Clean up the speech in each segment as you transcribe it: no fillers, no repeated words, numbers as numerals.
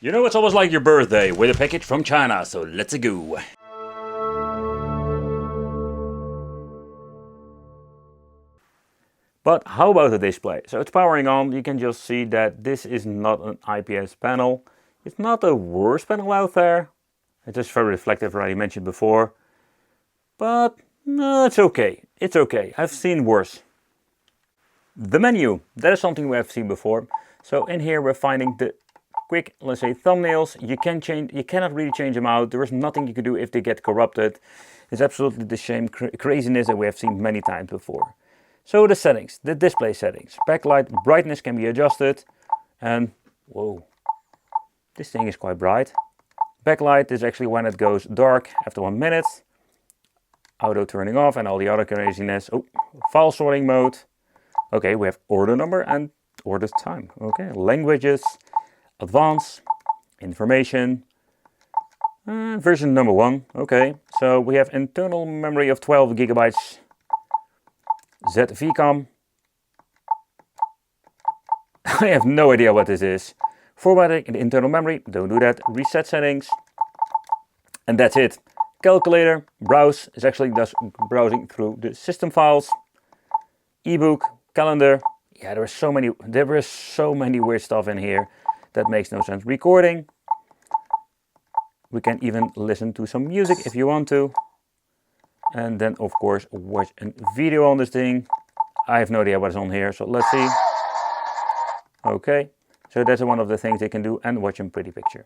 You know, it's almost like your birthday with a package from China, so let's go. But how about the display? So it's powering on. You can just see that this is not an IPS panel. It's not the worst panel out there. It's just very reflective, already mentioned before. But no, it's okay. It's okay. I've seen worse. The menu, that is something we have seen before. So in here we're finding the quick, let's say, thumbnails. You cannot really change them out. There is nothing you can do if they get corrupted. It's absolutely the same craziness that we have seen many times before. So the settings, the display settings. Backlight brightness can be adjusted. And whoa, this thing is quite bright. Backlight is actually when it goes dark after 1 minute. Auto turning off and all the other craziness. Oh, file sorting mode. Okay, we have order number and order time. Okay, languages, advanced, information, version number 1. Okay, so we have internal memory of 12 gigabytes. ZVCOM. I have no idea what this is. Formatting in the internal memory, don't do that. Reset settings. And that's it. Calculator, browse, is actually just browsing through the system files. Ebook, calendar. Yeah, there is so many weird stuff in here that makes no sense. Recording. We can even listen to some music if you want to. And then of course watch a video on this thing. I have no idea what is on here, so let's see. Okay, so that's one of the things they can do, and watch a pretty picture.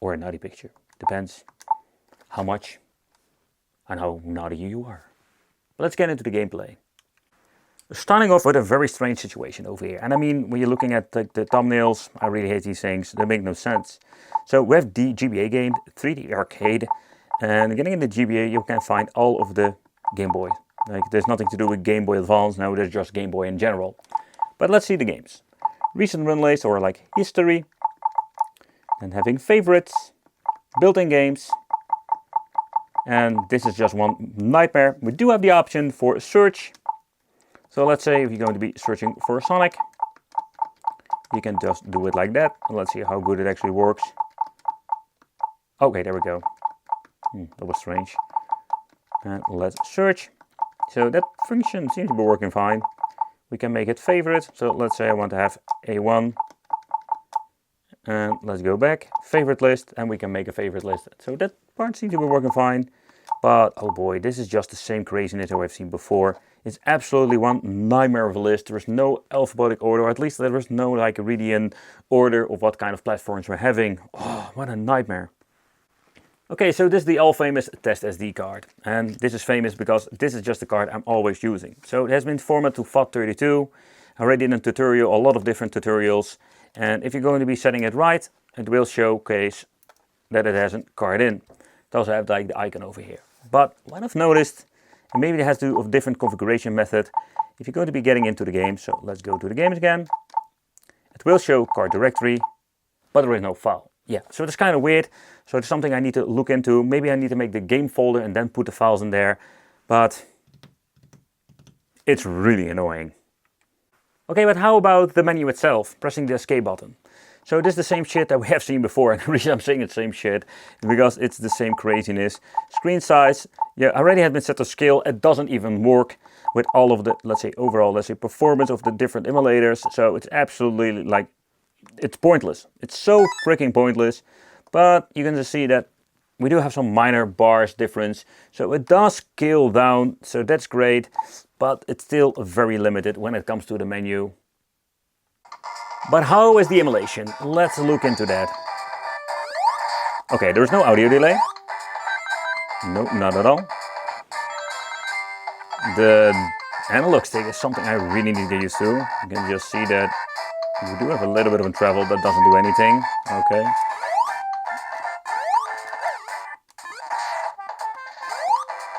Or a naughty picture, depends how much and how naughty you are. Let's get into the gameplay. Starting off with a very strange situation over here. And I mean, when you're looking at the thumbnails, I really hate these things, they make no sense. So we have the GBA game, 3D Arcade. And getting in the GBA, you can find all of the Game Boy. Like, there's nothing to do with Game Boy Advance, now there's just Game Boy in general. But let's see the games. Recent run list, or like history. And having favorites, built-in games. And this is just one nightmare. We do have the option for search. So let's say if you're going to be searching for Sonic, you can just do it like that. Let's see how good it actually works. Okay, there we go. That was strange. And let's search. So that function seems to be working fine. We can make it favorite. So let's say I want to have A1. And let's go back. Favorite list. And we can make a favorite list. So that part seems to be working fine. But oh boy, this is just the same craziness that we've seen before. It's absolutely one nightmare of a list. There is no alphabetic order. Or at least there is no like really an order of what kind of platforms we're having. Oh, what a nightmare. Okay, so this is the all-famous test SD card. And this is famous because this is just the card I'm always using. So it has been formatted to FAT32. I already did a tutorial, a lot of different tutorials. And if you're going to be setting it right, it will showcase that it has a card in. It also has like the icon over here. But what I've noticed, and maybe it has to do with different configuration method, if you're going to be getting into the game, so let's go to the games again. It will show card directory, but there is no file. Yeah, so it's kind of weird. So it's something I need to look into. Maybe I need to make the game folder and then put the files in there. But it's really annoying. Okay, but how about the menu itself? Pressing the escape button. So this is the same shit that we have seen before. And the reason I'm saying the same shit is because it's the same craziness. Screen size, yeah, already has been set to scale. It doesn't even work with all of the, let's say, overall, let's say, performance of the different emulators. So it's absolutely like, it's pointless. It's so freaking pointless. But you can just see that we do have some minor bars difference. So it does scale down, so that's great. But it's still very limited when it comes to the menu. But how is the emulation? Let's look into that. Okay, there's no audio delay. No, not at all. The analog stick is something I really need to get used to. You can just see that we do have a little bit of a travel that doesn't do anything. Okay.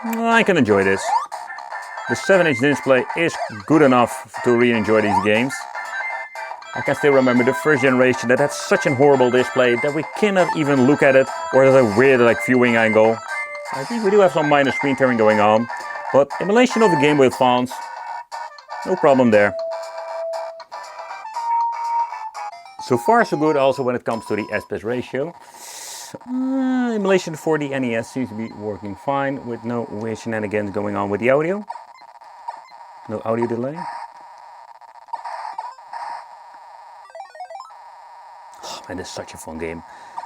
I can enjoy this. The 7-inch display is good enough to really enjoy these games. I can still remember the first generation that had such a horrible display that we cannot even look at it, or there's a weird like viewing angle. I think we do have some minor screen tearing going on, but emulation of the Game Boy Advance, no problem there. So far so good also when it comes to the aspect ratio. Emulation for the NES seems to be working fine with no weird shenanigans going on with the audio. No audio delay. Oh man, this is such a fun game.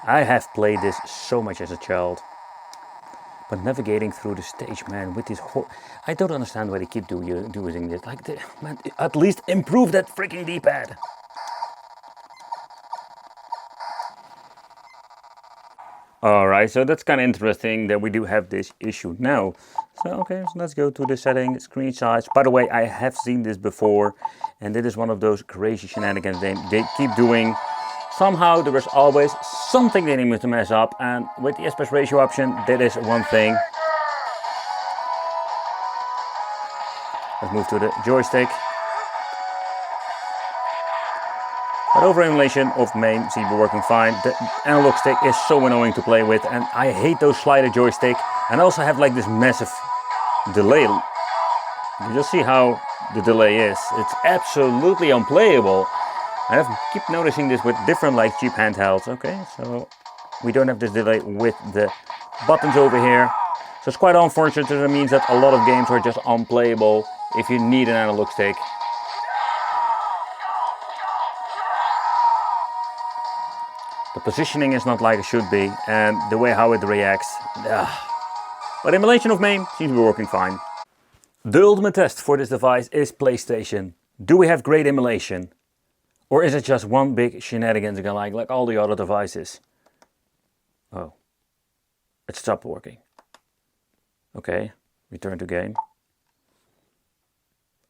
I have played this so much as a child. But navigating through the stage, man, with this I don't understand why they keep doing this. Like, man, at least improve that freaking D-pad. Alright, so that's kind of interesting that we do have this issue now. So, okay, so let's go to the settings, screen size. By the way, I have seen this before, and this is one of those crazy shenanigans they keep doing. Somehow there is always something they need to mess up, and with the aspect ratio option, that is one thing. Let's move to the joystick. But over emulation of MAME seems to be working fine. The analog stick is so annoying to play with, and I hate those slider joystick. And I also have like this massive delay. You just see how the delay is. It's absolutely unplayable. I keep noticing this with different like cheap handhelds. Okay, so we don't have this delay with the buttons over here. So it's quite unfortunate. That means that a lot of games are just unplayable if you need an analog stick. The positioning is not like it should be, and the way how it reacts. But emulation of MAME seems to be working fine. The ultimate test for this device is PlayStation. Do we have great emulation? Or is it just one big shenanigans like all the other devices? Oh, it stopped working. Okay, return to game.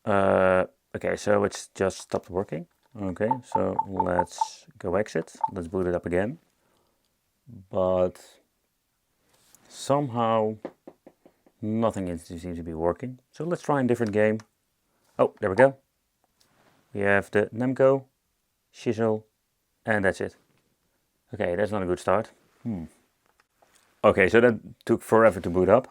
Okay, so it's just stopped working. Okay, so let's go exit. Let's boot it up again. But somehow nothing seems to be working. So let's try a different game. Oh, there we go. We have the Namco, Shizzle, and that's it. Okay, that's not a good start. Okay, so that took forever to boot up.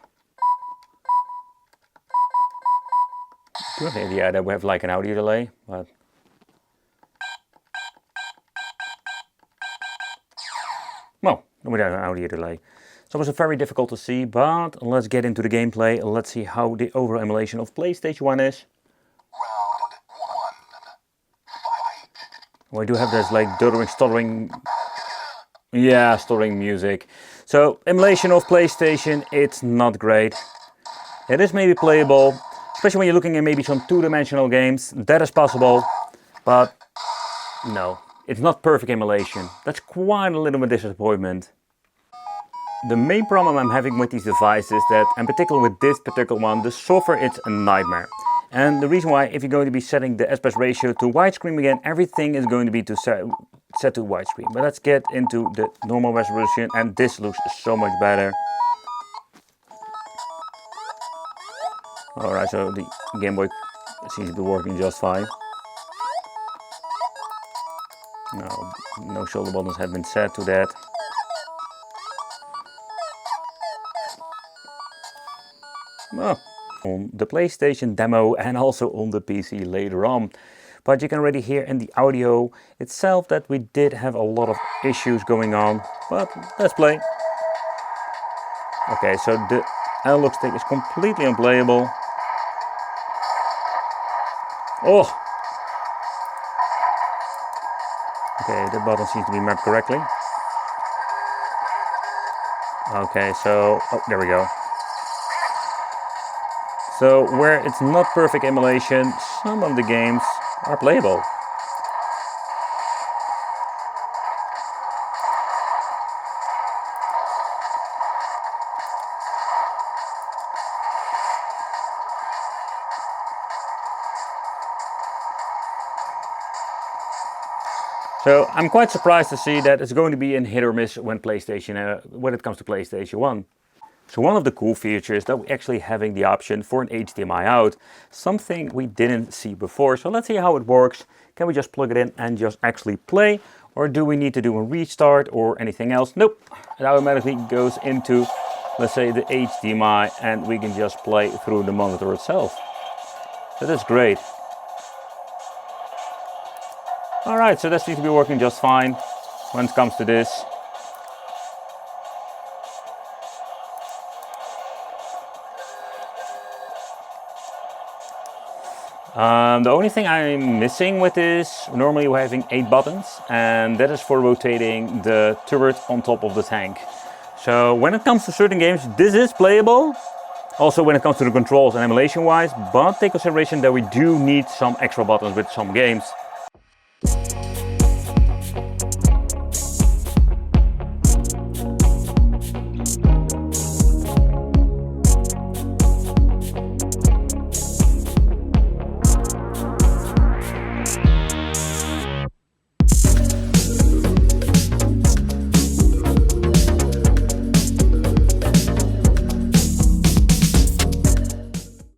I do have the idea that we have like an audio delay, but well, without an audio delay. So it was very difficult to see, but let's get into the gameplay. Let's see how the overall emulation of PlayStation 1 is. Round 1. Fight. We do have this like stuttering music. So emulation of PlayStation, it's not great. It is maybe playable, especially when you're looking at maybe some two-dimensional games. That is possible, but no. It's not perfect emulation. That's quite a little bit disappointment. The main problem I'm having with these devices is that, in particular with this particular one, the software is a nightmare. And the reason why, if you're going to be setting the aspect ratio to widescreen again, everything is going to be set to widescreen. But let's get into the normal resolution, and this looks so much better. Alright, so the Game Boy seems to be working just fine. No shoulder buttons have been set to that. Well, on the PlayStation demo and also on the PC later on. But you can already hear in the audio itself that we did have a lot of issues going on. But let's play. Okay, so the analog stick is completely unplayable. Oh! Okay, the button seems to be mapped correctly. Okay, so, oh, there we go. So, where it's not perfect emulation, some of the games are playable. So I'm quite surprised to see that it's going to be a hit or miss when it comes to PlayStation 1. So one of the cool features that we're actually having the option for an HDMI out, something we didn't see before. So let's see how it works. Can we just plug it in and just actually play? Or do we need to do a restart or anything else? Nope, it automatically goes into, let's say, the HDMI, and we can just play through the monitor itself. So that's great. Alright, so that seems to be working just fine when it comes to this. The only thing I'm missing with this, normally we're having 8 buttons, and that is for rotating the turret on top of the tank. So when it comes to certain games, this is playable. Also when it comes to the controls and emulation wise, but take consideration that we do need some extra buttons with some games.